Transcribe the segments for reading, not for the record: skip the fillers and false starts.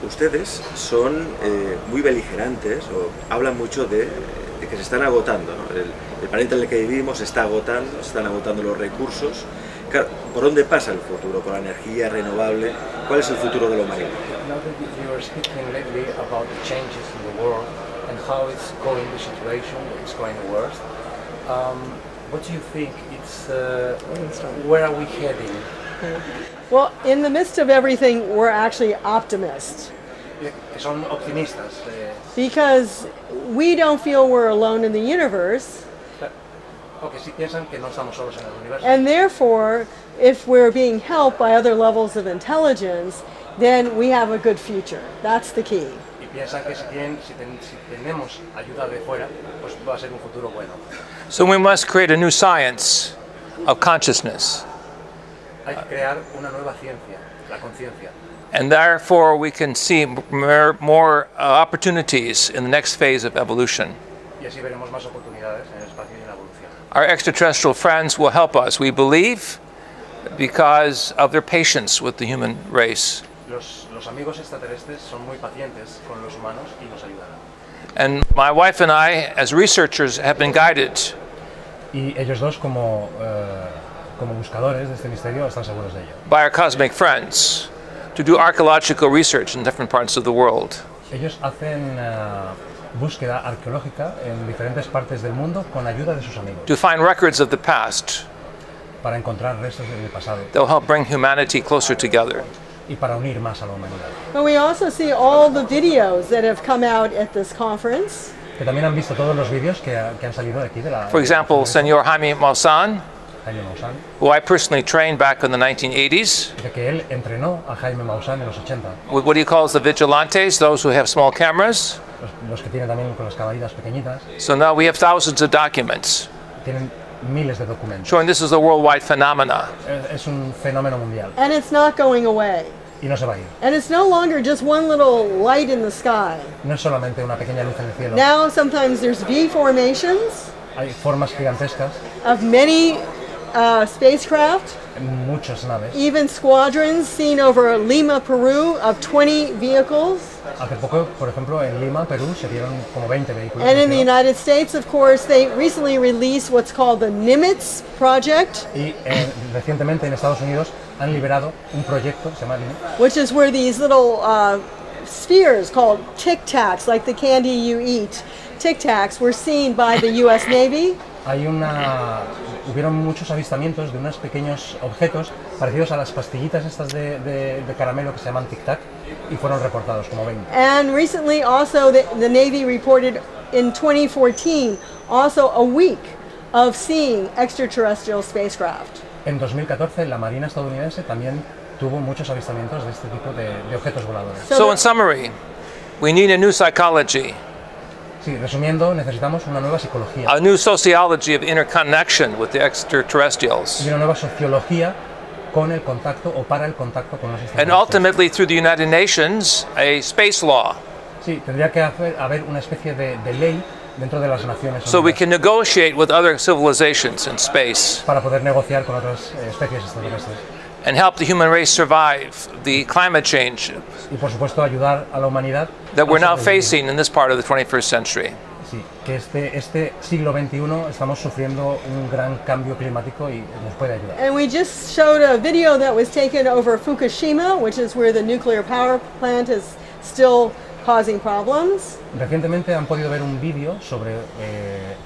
ustedes son muy beligerantes, o hablan mucho de que se están agotando, ¿no? El planeta en el que vivimos se está agotando, se están agotando los recursos. Claro, ¿por dónde pasa el futuro? ¿Con la energía renovable? ¿Cuál es el futuro de la humanidad? Now that you are speaking lately about the changes in the world and how it's going, the situation, it's going worse, what do you think it's, where are we heading? Well, in the midst of everything, we're actually optimists. Son optimistas. Because we don't feel we're alone in the universe. Porque sí piensan que no estamos solos en el universo. And therefore, if we're being helped by other levels of intelligence, then we have a good future. That's the key. Y piensan que si tenemos ayuda de fuera, pues va a ser un futuro bueno. So we must create a new science of consciousness. Hay que crear una nueva ciencia, la conciencia. And therefore we can see more opportunities in the next phase of evolution. Y así veremos más oportunidades en el espacio y en la evolución. Our extraterrestrial friends will help us, we believe, because of their patience with the human race. Los amigos extraterrestres son muy pacientes con los humanos y nos ayudarán. And my wife and I, as researchers, have been guided Y ellos dos, como buscadores de este misterio, están seguros de ello. by our cosmic friends to do archaeological research in different parts of the world. Ellos hacen búsqueda arqueológica en diferentes partes del mundo con ayuda de sus amigos, To find records of the past para encontrar restos del pasado that will help bring humanity closer together. y para unir más a la humanidad. But we also see all the videos that have come out at this conference. Que también han visto todos los vídeos que han salido de aquí de la... For example, Senor Jaime Maussan, Jaime Maussan, who I personally trained back in the 1980s, de que él entrenó a Jaime Maussan en los 80, with what he calls the vigilantes, those who have small cameras. los que tienen también con las camaritas pequeñitas, So now we have thousands of documents tienen miles de documentos. showing this is a worldwide phenomena. Es un fenómeno mundial And it's not going away. y no se va a ir. And it's no longer just one little light in the sky. No es solamente una pequeña luz en el cielo, Now sometimes there's V formations hay formas gigantescas, of many spacecraft, muchas naves. even squadrons seen over Lima, Peru, of 20 vehicles. Hace poco, por ejemplo, en Lima, Perú, se dieron como 20 vehículos. And in the United States, of course, they recently released what's called the Nimitz project, Y recientemente en Estados Unidos han liberado un proyecto, se llama Nimitz, which is where these little spheres called Tic Tacs, like the candy you eat, Tic Tacs, were seen by the U.S. Navy. hubieron muchos avistamientos de unos pequeños objetos parecidos a las pastillitas estas de caramelo que se llaman Tic Tac y fueron reportados como 20. And recently also the Navy reported in 2014 also a week of seeing extraterrestrial spacecraft. En 2014 la Marina estadounidense también tuvo muchos avistamientos de este tipo de objetos voladores. So in summary, we need a new psychology, Sí, resumiendo, necesitamos una nueva psicología a new sociology of interconnection with the extraterrestrials, y una nueva sociología con el contacto o para el contacto con los and extraterrestres. ultimately through the United Nations, a space law, Sí, tendría que haber una especie de ley dentro de las Naciones so we Unidas can negotiate with other civilizations in space para poder negociar con otras especies extraterrestres and help the human race survive the climate change y por supuesto ayudar a la humanidad that we're a now sobrevivir. facing in this part of the 21st century. Sí, que este siglo XXI estamos sufriendo un gran cambio climático y nos puede ayudar. And we just showed a video that was taken over Fukushima, which is where the nuclear power plant is still causing problems. Recientemente han podido ver un vídeo sobre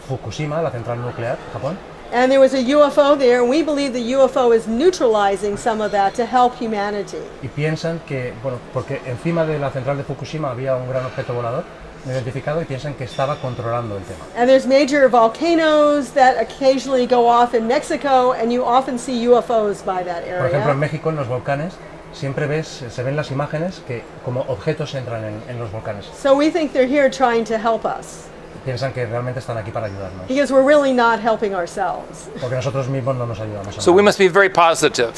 Fukushima, la central nuclear, Japón, And there was a UFO there, and we believe the UFO is neutralizing some of that to help humanity. y piensan que, bueno, porque encima de la central de Fukushima había un gran objeto volador no identificado y piensan que estaba controlando el tema. And there's major volcanoes that occasionally go off in Mexico, and you often see UFOs by that Por ejemplo, en area. México, en los volcanes, siempre se ven las imágenes que como objetos entran en los volcanes. So we think they're here trying to help us, Piensan que realmente están aquí para ayudarnos, because we're really not helping ourselves. porque nosotros mismos no nos ayudamos a So we nada. must be very positive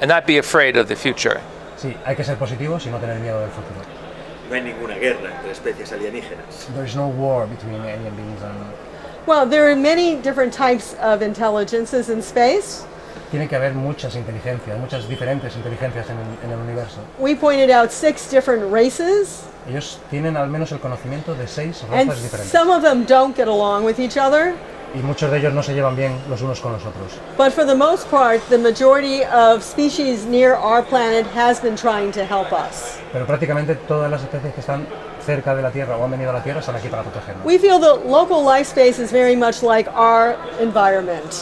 and not be afraid of the future. Sí, hay que ser positivos y no tener miedo del futuro. No hay ninguna guerra entre especies alienígenas. There is no war between alien beings and... Well, there are many different types of intelligences in space. tiene que haber muchas inteligencias, muchas diferentes inteligencias en el universo. We pointed out 6 different races, Ellos tienen al menos el conocimiento de 6 and razas diferentes. some of them don't get along with each other. Y muchos de ellos no se llevan bien los unos con los otros. But for the most part, the majority of species near our planet has been trying to help us. Pero prácticamente todas las especies que están cerca de la Tierra o han venido a la Tierra están aquí para protegernos. We feel the local life space is very much like our environment.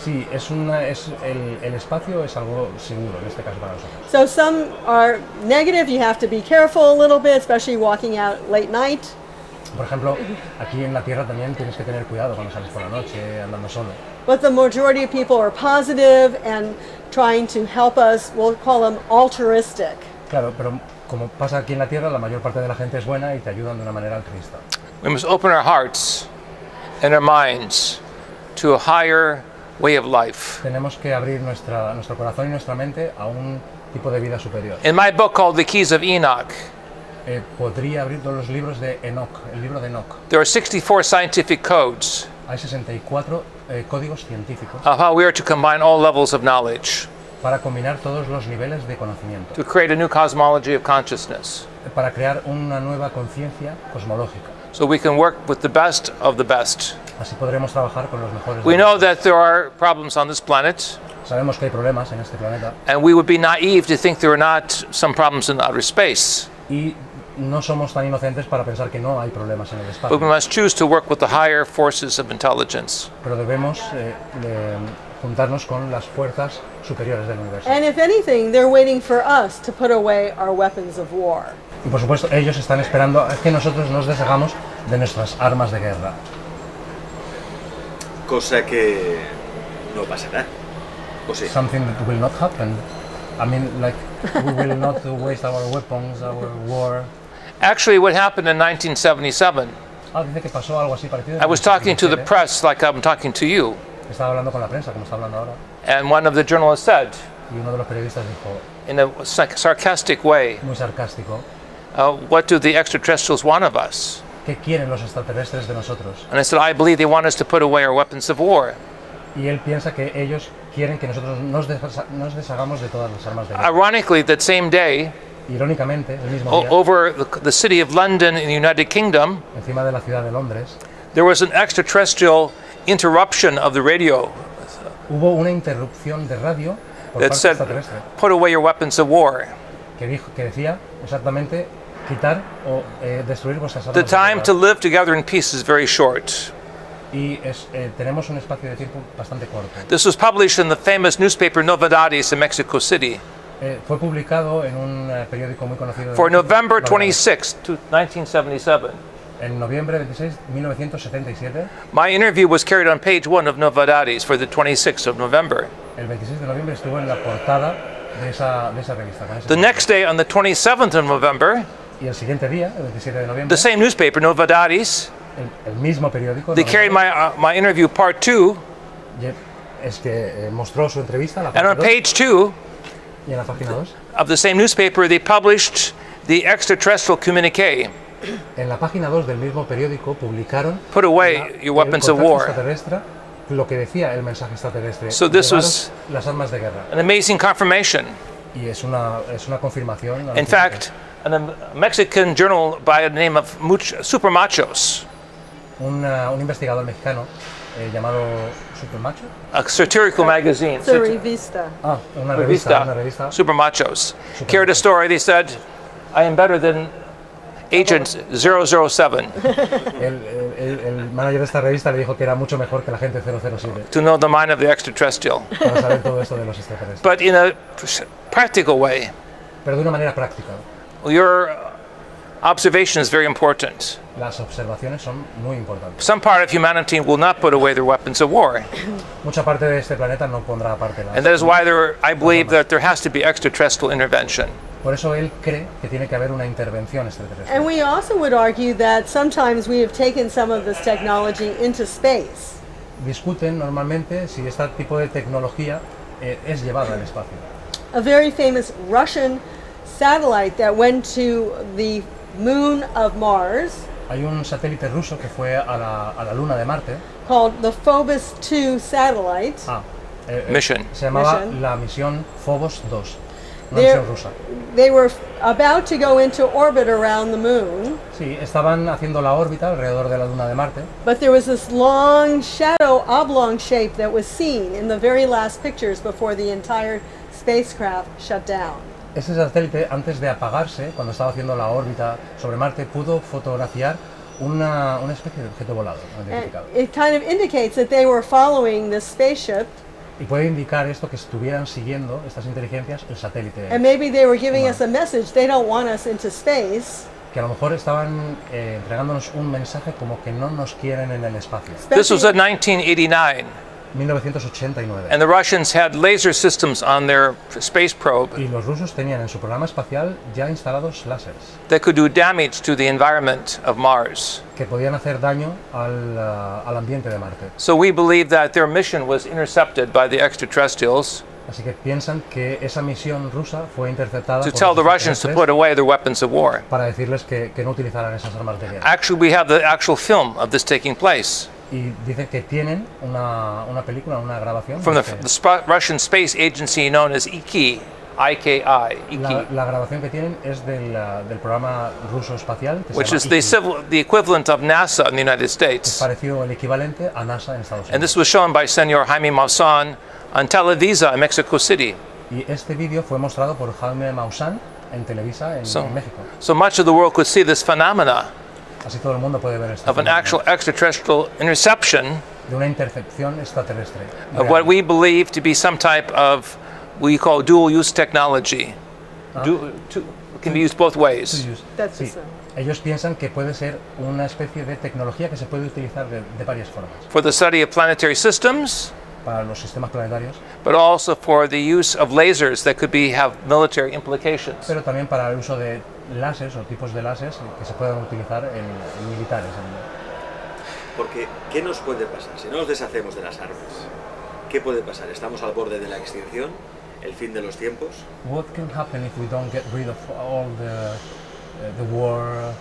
Sí, el espacio es algo seguro en este caso para nosotros. So some are negative, you have to be careful a little bit, especially walking out late night. Por ejemplo, aquí en la Tierra también tienes que tener cuidado cuando sales por la noche andando solo. But the majority of people are positive and trying to help us, we'll call them altruistic. Claro, pero como pasa aquí en la Tierra, la mayor parte de la gente es buena y te ayudan de una manera altruista. We must open our hearts and our minds to a higher way of life. Tenemos que abrir nuestro corazón y nuestra mente a un tipo de vida superior. In my book called The Keys of Enoch, Podría abrir todos los libros de Enoch, el libro de Enoch. there are 64 scientific codes Hay 64 códigos científicos of how we are to combine all levels of knowledge para combinar todos los niveles de conocimiento, to create a new cosmology of consciousness, para crear una nueva conciencia cosmológica. so we can work with the best of the best. Así podremos trabajar con los mejores. We know that there are problems on this planet, Sabemos que hay problemas en este planeta and we would be naive to think there are not some problems in outer space. y no somos tan inocentes para pensar que no hay problemas en el But we espacio, must choose to work with the higher forces of intelligence. pero debemos juntarnos con las fuerzas superiores del universo. And if anything, they're waiting for us to put away our weapons of war. Y por supuesto, ellos están esperando a que nosotros nos deshagamos de nuestras armas de guerra. Cosa que no pasará. ¿O sí? Something that will not happen. I mean, like, we will not waste our weapons, our war. Actually, what happened in 1977, Dice que pasó algo así parecido. I was talking to the press like I'm talking to you, Estaba hablando con la prensa, como está hablando ahora, and one of the journalists said, y uno de los periodistas dijo, in a sarcastic way, muy sarcástico, what do the extraterrestrials want of us? ¿qué quieren los extraterrestres de nosotros? And I said, I believe they want us to put away our weapons of war. Y él piensa que ellos quieren que nosotros nos deshagamos de todas las armas de guerra. Ironically, that same day, Irónicamente, el mismo día, over the city of London in the United Kingdom, encima de la ciudad de Londres, there was an extraterrestrial interruption of the radio hubo una interrupción de radio por that parte said, extraterrestre put away your weapons of war. que decía exactamente quitar o destruir vuestras armas The de time guerra. to live together in peace is very short. Y tenemos un espacio de tiempo bastante corto. This was published in the famous newspaper Novedades in Mexico City Fue publicado en un periódico muy conocido for November Novedades. 26, 1977. En noviembre 26, 1977, My interview was carried on page 1 of Novedades for the 26th of November. el 26 de noviembre estuvo en la portada de esa revista. Con ese The next day, on the 27th of November, y el siguiente día, el 27 de noviembre, the same newspaper, Novedades, el mismo periódico they carried my interview part 2, mostró su entrevista a la and on página 2, page 2 y en la página 2, of the same newspaper, they published the extraterrestrial communique. en la página 2 del mismo periódico publicaron Put away your weapons of el war. extraterrestre, lo que decía el mensaje extraterrestre. So this Llevaros was las armas de guerra. an amazing confirmation. Y es una confirmación. In fact, a Mexican journal by the name of Super Machos, un investigador mexicano llamado Super Macho. a satirical magazine, It's a revista. Una revista. Super Machos, carried a story. They said, I am better than Agent 007 El manager de esta revista le dijo que era mucho mejor que la gente 007 to know the mind of the extraterrestrial. para saber todo esto de los extraterrestres. But in a practical way, Pero de una manera práctica. your observation is very important. Las observaciones son muy importantes. Some part of humanity will not put away their weapons of war. Mucha parte de este planeta no pondrá aparte las. And that is why I believe that there has to be extraterrestrial intervention. Por eso él cree que tiene que haber una intervención extraterrestre. And we also would argue that sometimes we have taken some of this technology into space. Discuten normalmente si este tipo de tecnología es llevada al espacio. A very famous Russian satellite that went to the moon of Mars, Hay un satélite ruso que fue a la luna de Marte. called the Phobos 2 satellite. mission. Se llamaba Mission. la misión Phobos 2, una misión rusa. They were about to go into orbit around the moon, Sí, estaban haciendo la órbita alrededor de la luna de Marte, but there was this long shadow oblong shape that was seen in the very last pictures before the entire spacecraft shut down. ese satélite, antes de apagarse, cuando estaba haciendo la órbita sobre Marte, pudo fotografiar una especie de objeto volador no And identificado. it kind of indicates that they were following this spaceship, Y puede indicar esto que estuvieran siguiendo estas inteligencias el satélite, and maybe they were giving us a message. They don't want us into space. que a lo mejor estaban entregándonos un mensaje como que no nos quieren en el espacio. This was in 1989, 1989. and the Russians had laser systems on their space probe Y los rusos tenían en su programa espacial ya instalados láseres that could do damage to the environment of Mars. que podían hacer daño al ambiente de Marte. So we believe that their mission was intercepted by the extraterrestrials Así que piensan que esa misión rusa fue interceptada to por tell los the Russians to extraterrestres put away their weapons of war. para decirles que no utilizaran esas armas de guerra. Actually, we have the actual film of this taking place Y dicen que tienen una película, una grabación from de the Russian space agency known as IKI, IKI, la grabación que tienen es del programa ruso espacial que which se is llama IKI, the equivalent of NASA in the United que es States. parecido el equivalente a NASA en Estados And Unidos. this was shown by Senor Jaime Maussan on Televisa in Mexico City. Y este vídeo fue mostrado por Jaime Maussan en Televisa en México. So much of the world could see this phenomena Así todo el mundo puede ver este of an fenómeno actual extraterrestrial interception de una intercepción extraterrestre of what we believe to be some type of we call dual-use technology. Can be used both ways. That's Sí, ellos piensan que puede ser una especie de tecnología que se puede utilizar de varias formas, For the study of planetary systems, para los sistemas planetarios, but also for the use of lasers that could have military implications. pero también para el uso de láseres o tipos de láseres que se puedan utilizar en militares. Porque, ¿qué nos puede pasar? Si no nos deshacemos de las armas, ¿qué puede pasar? ¿Estamos al borde de la extinción? ¿El fin de los tiempos? What can happen if we don't get rid of all the war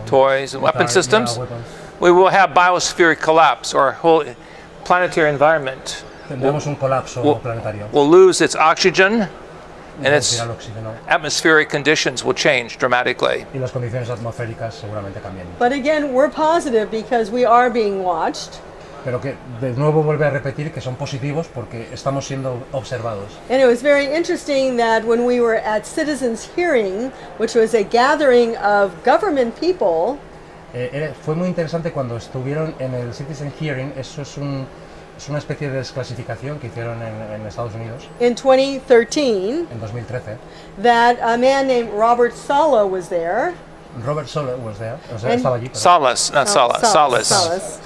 Toys and weapon yeah, systems? weapons? We will have biospheric collapse, or whole planetary environment Tendremos un colapso planetario. will lose its oxygen, and its Reducirá el oxígeno atmospheric conditions will change dramatically. y las condiciones atmosféricas seguramente cambien. But again, we're positive because we are being watched. Pero que de nuevo vuelve a repetir que son positivos porque estamos siendo observados. And it was very interesting that when we were at Citizens Hearing, which was a gathering of government people, Fue muy interesante cuando estuvieron en el Citizen Hearing. Eso es una especie de desclasificación que hicieron en Estados Unidos in 2013, en 2013. that a man named Robert Salo was there. Robert Soler was there, o sea, And- estaba allí. Pero Solace, not Solace, Solace. Solace.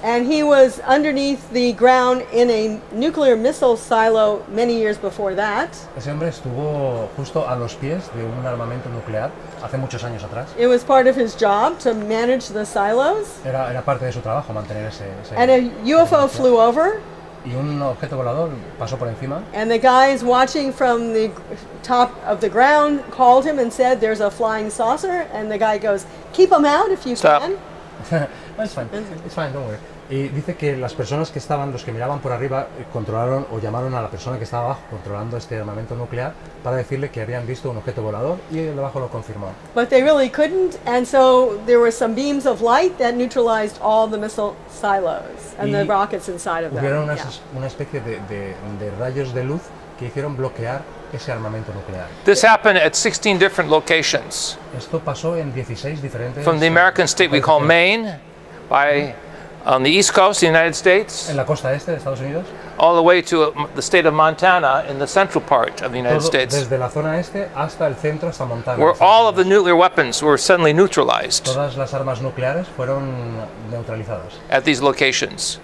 And he was underneath the ground in a nuclear missile silo many years before that. ese hombre estuvo justo a los pies de un armamento nuclear hace muchos años atrás. It was part of his job to manage the silos. Era parte de su trabajo mantener ese And a UFO flew over, y un objeto volador pasó por encima. and the guys watching from the top of the ground called him and said, "There's a flying saucer." And the guy goes, "Keep him out if you Stop. can." It's fine, don't worry. Y dice que las personas que estaban, los que miraban por arriba, controlaron o llamaron a la persona que estaba abajo controlando este armamento nuclear para decirle que habían visto un objeto volador, y el de abajo lo confirmó. But they really couldn't, and so there were some beams of light that neutralized all the missile silos and the Y rockets inside of them. Hubieron Yeah. una especie de rayos de luz que hicieron bloquear ese armamento nuclear. This happened at 16 different locations. Esto pasó en 16 diferentes... From the American state we call Maine, on the east coast of the United States, en la costa este de Estados Unidos, all the way to the state of Montana in the central part of the United todo States, desde la zona este hasta el centro, hasta Montana. where Estados all of the Unidos. nuclear weapons were suddenly neutralized Todas las armas nucleares fueron neutralizadas. at these locations.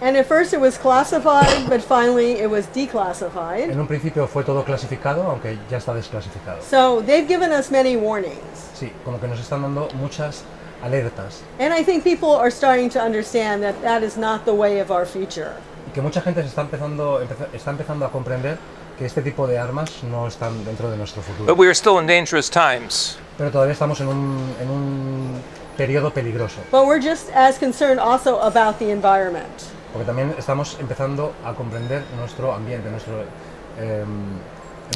And at first it was classified, but finally it was declassified. En un principio fue todo clasificado, aunque ya está desclasificado. So they've given us many warnings. Sí, como que nos están dando muchas alertas. And I think people are starting to understand that that is not the way of our future. Y que mucha gente se está empezando a comprender que este tipo de armas no están dentro de nuestro futuro. But we are still in dangerous times. Pero todavía estamos en un periodo peligroso. But we're just as concerned also about the environment. Porque también estamos empezando a comprender nuestro ambiente, el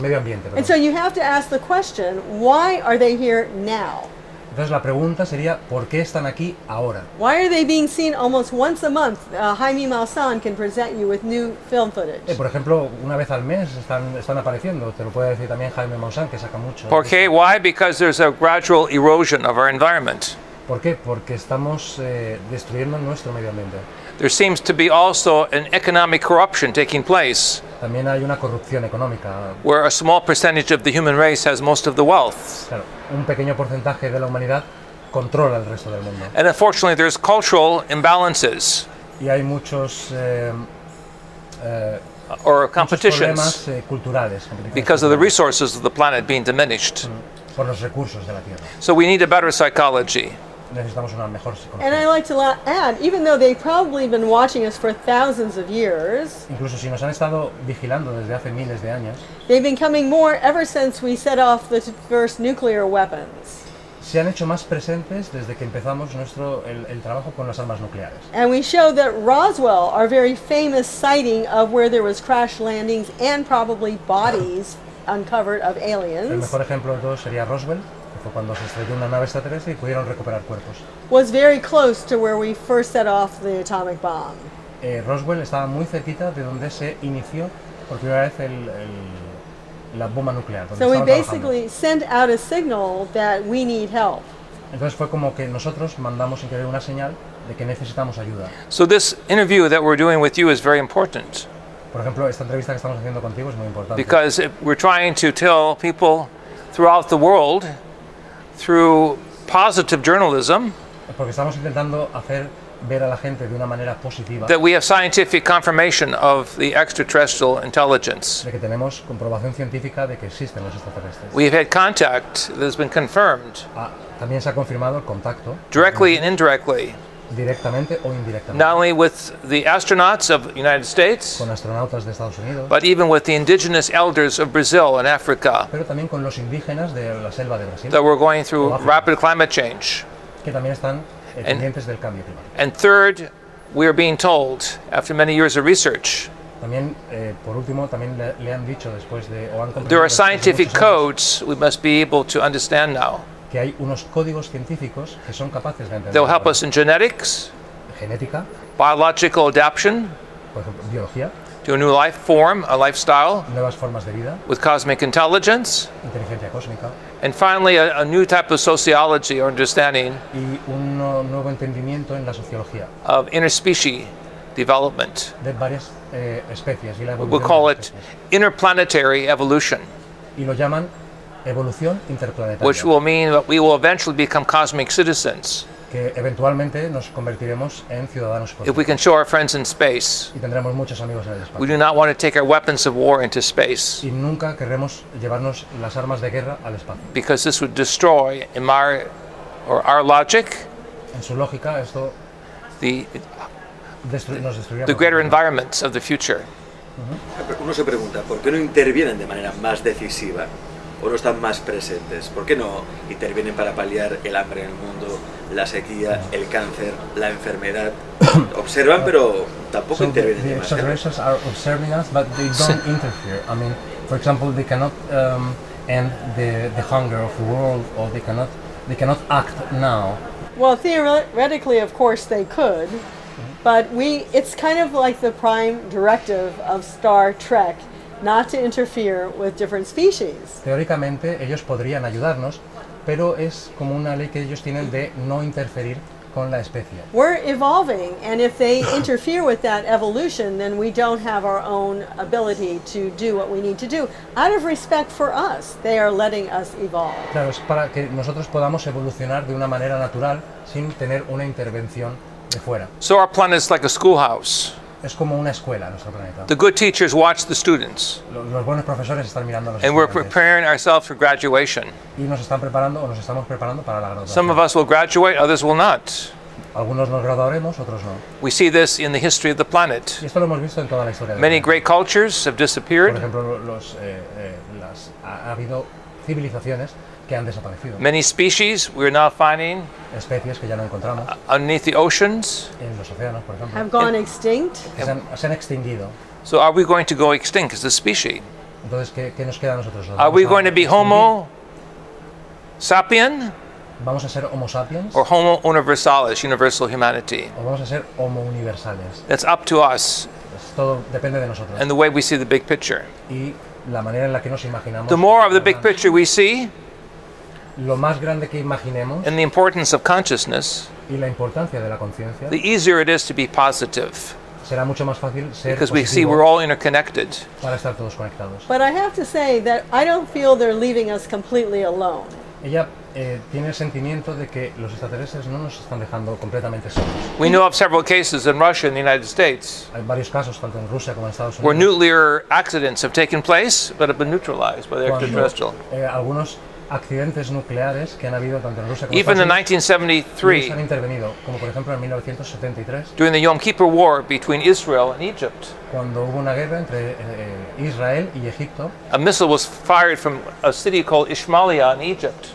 medio ambiente. And so you have to ask the question, why are they here now? Entonces la pregunta sería, ¿por qué están aquí ahora? Why are they being seen almost once a month? Jaime Maussan can present you with new film footage. Por ejemplo, una vez al mes están apareciendo. Te lo puede decir también Jaime Maussan, que saca mucho. ¿Por qué? Why? Because there's a gradual erosion of our environment. ¿Por qué? Porque estamos destruyendo nuestro medio ambiente. There seems to be also an economic corruption taking place, También hay una corrupción económica. where a small percentage of the human race has most of the wealth. Claro, un pequeño porcentaje de la humanidad controla el resto del mundo. And unfortunately, there's cultural imbalances Y hay muchos or problemas competitions culturales because of the resources of the planet being diminished. por los recursos de la Tierra. So we need a better psychology. Necesitamos una mejor And I'd psicología. like to add, even though they've probably been watching us for thousands of years, Incluso si nos han estado vigilando desde hace miles de años, they've been coming more ever since we set off the first nuclear weapons. se han hecho más presentes desde que empezamos el trabajo con las armas nucleares. And we showed that Roswell, our very famous sighting of where there was crash landings and probably bodies uncovered of El aliens, mejor ejemplo de todo sería Roswell, que fue cuando se estrelló una nave extraterrestre y pudieron recuperar cuerpos. was very close to where we first set off the atomic bomb. Roswell estaba muy cerquita de donde se inició por primera vez la bomba nuclear. Donde So we estaban trabajando. basically sent out a signal that we need help. Entonces fue como que nosotros mandamos sin querer una señal de que necesitamos ayuda. So this interview that we're doing with you is very important Por ejemplo, esta entrevista que estamos haciendo contigo es muy importante. because we're trying to tell people throughout the world through positive journalism Porque estamos intentando hacer ver a la gente de una manera positiva that we have scientific confirmation of the extraterrestrial intelligence. de que tenemos comprobación científica de que existen los extraterrestres. We have had contact that has been confirmed También se ha confirmado el contacto directly and indirectly, directamente o indirectamente not only with the astronauts of the United States, con astronautas de Estados Unidos, but even with the indigenous elders of Brazil and Africa pero también con los indígenas de la selva de Brasil, that were going through rapid climate change. que también están pendientes del cambio climático. And third, we are being told, after many years of research, También, por último, también le han dicho después de, o han comprendido there are después de scientific muchos años, codes we must be able to understand now que hay unos códigos científicos que son capaces de entender. that will help us in genetics, Genética, biological adaptation por ejemplo, biología, to a new life form, a lifestyle nuevas formas de vida, with cosmic intelligence, inteligencia cósmica and finally a new type of sociology or understanding y un nuevo entendimiento en la sociología of interspecies development. de varias especies y la We'll evolución call de las it especies. interplanetary evolution, Y lo llaman evolución interplanetaria, which will mean that we will eventually become cosmic citizens que eventualmente nos convertiremos en ciudadanos if cósmicos we can show our friends in space. y tendremos muchos amigos en el We espacio. do not want to take our weapons of war into space Y nunca querremos llevarnos las armas de guerra al espacio. because this would destroy, in our logic, En su lógica, esto the nos destruiría. the greater environments of the future. Uno se pregunta, ¿por qué no intervienen de manera más decisiva? ¿O no están más presentes? ¿Por qué no intervienen para paliar el hambre en el mundo, la sequía, el cáncer, la enfermedad? Observan, pero tampoco So intervienen the demasiado. extraterrestrials are observing us, but they don't interfere. I mean, for example, they cannot end the hunger of the world, or they cannot act now. Well, theoretically, of course, they could, but it's kind of like the prime directive of Star Trek, not to interfere with different species. Teóricamente, ellos podrían ayudarnos, pero es como una ley que ellos tienen de no interferir con la especie. We're evolving, and if they interfere with that evolution, then we don't have our own ability to do what we need to do. Out of respect for us, they are letting us evolve. Claro, es para que nosotros podamos evolucionar de una manera natural sin tener una intervención de fuera. So our planet is like a schoolhouse. Es como una escuela nuestro planeta. The good teachers watch the students, Los buenos profesores están mirando a los and we're estudiantes preparing ourselves for graduation. y nos están preparando o nos estamos preparando para la Some of graduación. us will graduate, others will not. Algunos nos graduaremos, otros no. We see this in the history of the planet. Y esto lo hemos visto en toda la historia. Many great cultures have Por disappeared, ejemplo, ha habido civilizaciones que han desaparecido. Many species we're now finding Especies que ya no encontramos underneath the oceans. en los océanos, por ejemplo, Have gone extinct. que se han extinguido. So are we going to go extinct as a species? Entonces, ¿qué nos queda a nosotros? Are we going to be Homo sapien ¿Vamos a ser Homo sapiens or Homo universalis, universal humanity? o vamos a ser Homo universales? That's up to us Todo depende de nosotros and the way we see the big picture. y la manera en la que nos imaginamos. The more of the big picture we see Lo más grande que imaginemos and the importance of consciousness, y la importancia de la conciencia, the easier it is to be positive será mucho más fácil ser because we see positivo we're all interconnected. para estar todos conectados. But I have to say that I don't feel they're leaving us completely alone. Ella tiene el sentimiento de que los extraterrestres no nos están dejando completamente solos. We know of several cases in Russia and the United States Hay varios casos, tanto en Rusia como en Estados where Unidos, nuclear accidents have taken place but have been neutralized by the cuando extraterrestrial. Algunos accidentes nucleares que han habido tanto en Rusia como en Even in Estados Unidos 1973, han intervenido, como por ejemplo en 1973, during the Yom Kippur War between Israel and Egypt, cuando hubo una guerra entre Israel y Egipto. a missile was fired from a city called Ismailia in Egypt.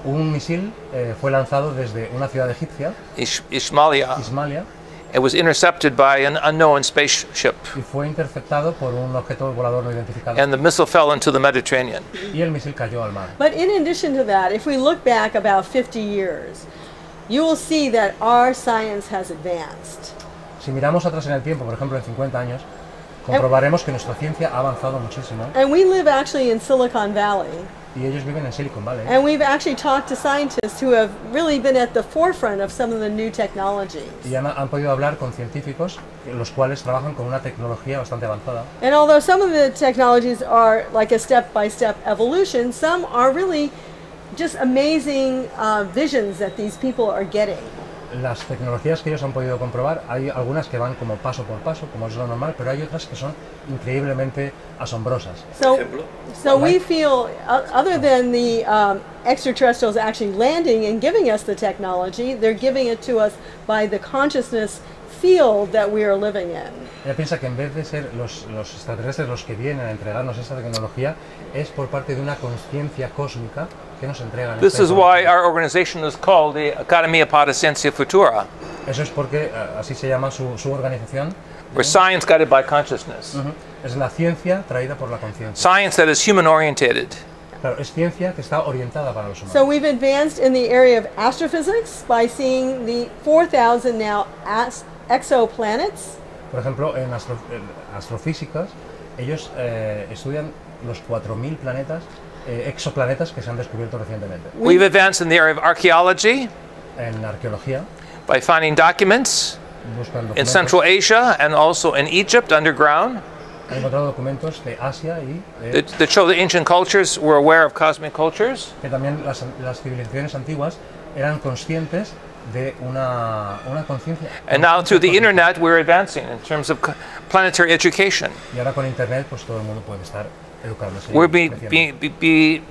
Un misil fue lanzado desde una ciudad egipcia, Ismailia. Ismailia, It was intercepted by an unknown spaceship, y fue interceptado por un objeto volador no identificado. and the missile fell into the Mediterranean. Y el misil cayó al mar. But in addition to that, if we look back about 50 years, you will see that our science has advanced. Si miramos atrás en el tiempo, por ejemplo en 50 años, comprobaremos que nuestra ciencia ha avanzado muchísimo. And we live actually in Silicon Valley. Y ellos viven en Silicon Valley. And we've actually talked to scientists who have really been at the forefront of some of the new technologies. Y han podido hablar con científicos, los cuales trabajan con una tecnología bastante avanzada. And although some of the technologies are like a step-by-step evolution, some are really just amazing visions that these people are getting. Las tecnologías que ellos han podido comprobar, hay algunas que van como paso por paso, como es lo normal, pero hay otras que son increíblemente asombrosas. So we feel, other than the extraterrestrials actually landing and giving us the technology, they're giving it to us by the consciousness field that we are living in. Ella piensa que en vez de ser los extraterrestres los que vienen a entregarnos esta tecnología, es por parte de una conciencia cósmica que nos entregan. This is why our organization is called the Academia para Ciencia Futura. Eso es porque así se llama su organización. We're science guided by consciousness. Es la ciencia traída por la conciencia. Science that is human orientated. Claro, es ciencia que está orientada para los humanos. So we've advanced in the area of astrophysics by seeing the 4,000 now exoplanets. Por ejemplo, en astrofísicas, ellos estudian los 4.000 planetas, exoplanetas que se han descubierto recientemente. We've advanced in the area of archaeology En arqueología, by finding documents buscan in documentos, Central Asia and also in Egypt underground han encontrado documentos de Asia y de, that show the ancient cultures were aware of cosmic cultures. que también las civilizaciones antiguas eran conscientes de una conciencia. And now through the internet we're advancing in terms of planetary education. Y ahora con internet, pues todo el mundo puede estar educándose. We're creciendo.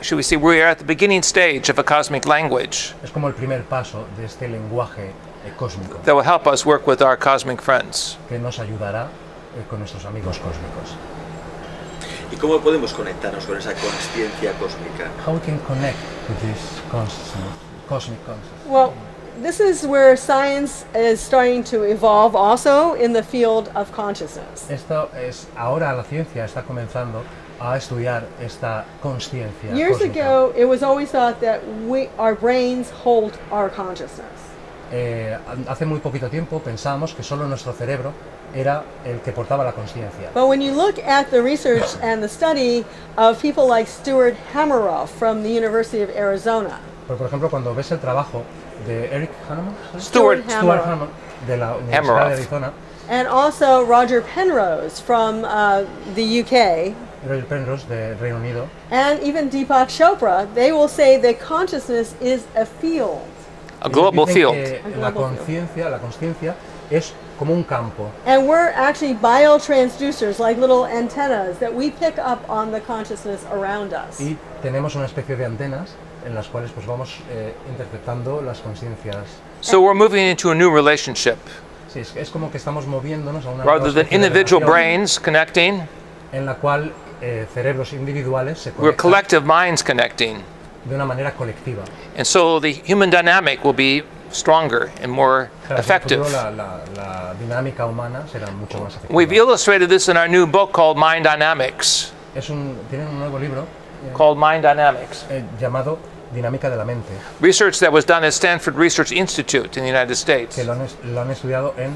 should we say, we're at the beginning stage of a cosmic language Es como el primer paso de este lenguaje cósmico that will help us work with our cosmic friends. que nos ayudará con nuestros amigos cósmicos. ¿Y cómo podemos conectarnos con esa conciencia cósmica? How we can connect with this consciousness, cosmic consciousness? Well, this is where science is starting to evolve also in the field of consciousness. Esto es ahora la ciencia está comenzando a estudiar esta conciencia Years cósmica. ago, it was always thought that our brains hold our consciousness. Hace muy poquito tiempo pensábamos que solo nuestro cerebro era el que portaba la conciencia. But when you look at the research and the study of people like Stuart Hameroff from the University of Arizona, Pero, por ejemplo, cuando ves el trabajo de Eric Haneman, Stuart Hameroff. Haneman, de la Universidad Hameroff. de Arizona, and also Roger Penrose from the UK, Roger Penrose de Reino Unido, and even Deepak Chopra, they will say that consciousness is a field. A global dicen field. que A la global conciencia es como un campo. And we're actually biotransducers, like little antennas that we pick up on the consciousness around us. Y tenemos una especie de antenas en las cuales pues vamos interpretando las conciencias. So we're moving into a new relationship. Sí, es como que estamos moviéndonos a una Rather nueva than especie de individual relación brains connecting, en la cual cerebros individuales se we're conectan. collective minds connecting. de una manera colectiva. And so the human dynamic will be stronger and more Claro, en el effective. futuro la dinámica humana será mucho más efectiva. We've illustrated this in our new book called Mind Dynamics. Tienen un nuevo libro Called Mind Dynamics. llamado Dinámica de la Mente, Research that was done at Stanford Research Institute in the United States. que lo han estudiado en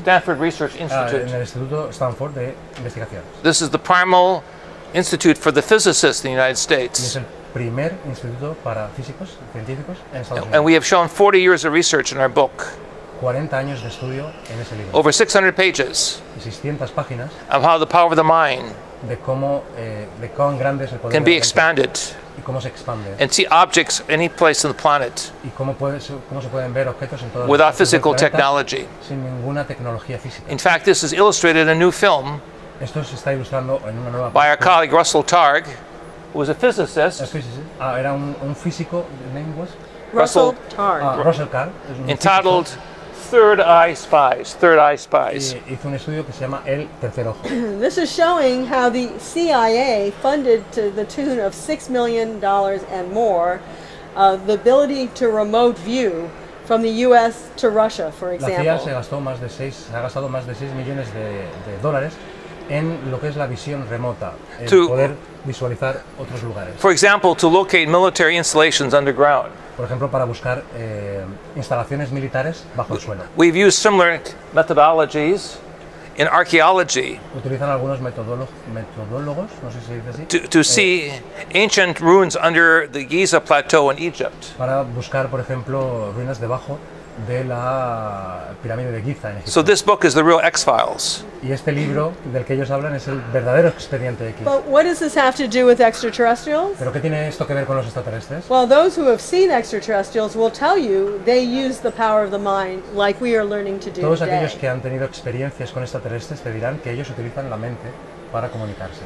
Stanford Research el Institute. Instituto Stanford de Investigación. This is the primal institute for the physicists in the United Y es States. el primer instituto para físicos, científicos en Estados And Unidos. we have shown 40 years of research in our book, 40 años de estudio en ese libro. over 600 pages, Y 600 páginas of how the power of the mind de cómo, de cuán grande es el poder can de be la mente expanded y cómo se expande and see objects any place on the planet y cómo se pueden ver objetos en todo el without planeta physical technology. sin ninguna tecnología física. In fact, this is illustrated in a new film Esto se está ilustrando en una nueva by our película. colleague Russell Targ, who was a physicist, Era un físico, the name was Russell Targ. Russell Carr, es un entitled físico, Third Eye Spies. Third Eye Spies. y hizo un estudio que se llama El Tercer Ojo. This is showing how the CIA funded to the tune of $6 million and more the ability to remote view from the U.S. to Russia, for La CIA example. se ha gastado más de 6 millones de dólares en lo que es la visión remota, el To- poder visualizar otros lugares. For example, to locate military installations underground. Por ejemplo, para buscar instalaciones militares bajo el suelo. We've used similar methodologies in archaeology Utilizan algunos metodólogos, no sé si se dice así, to see ancient ruins under the Giza Plateau in Egypt. para buscar, por ejemplo, ruinas debajo de la pirámide de Giza en Egipto. So this book is the real X-Files. Y este libro del que ellos hablan es el verdadero expediente X. But what does this have to do with extraterrestrials? ¿Pero qué tiene esto que ver con los extraterrestres? Well, those who have seen extraterrestrials will tell you they use the power of the mind like we are learning to do Todos today. aquellos que han tenido experiencias con extraterrestres te dirán que ellos utilizan la mente para comunicarse.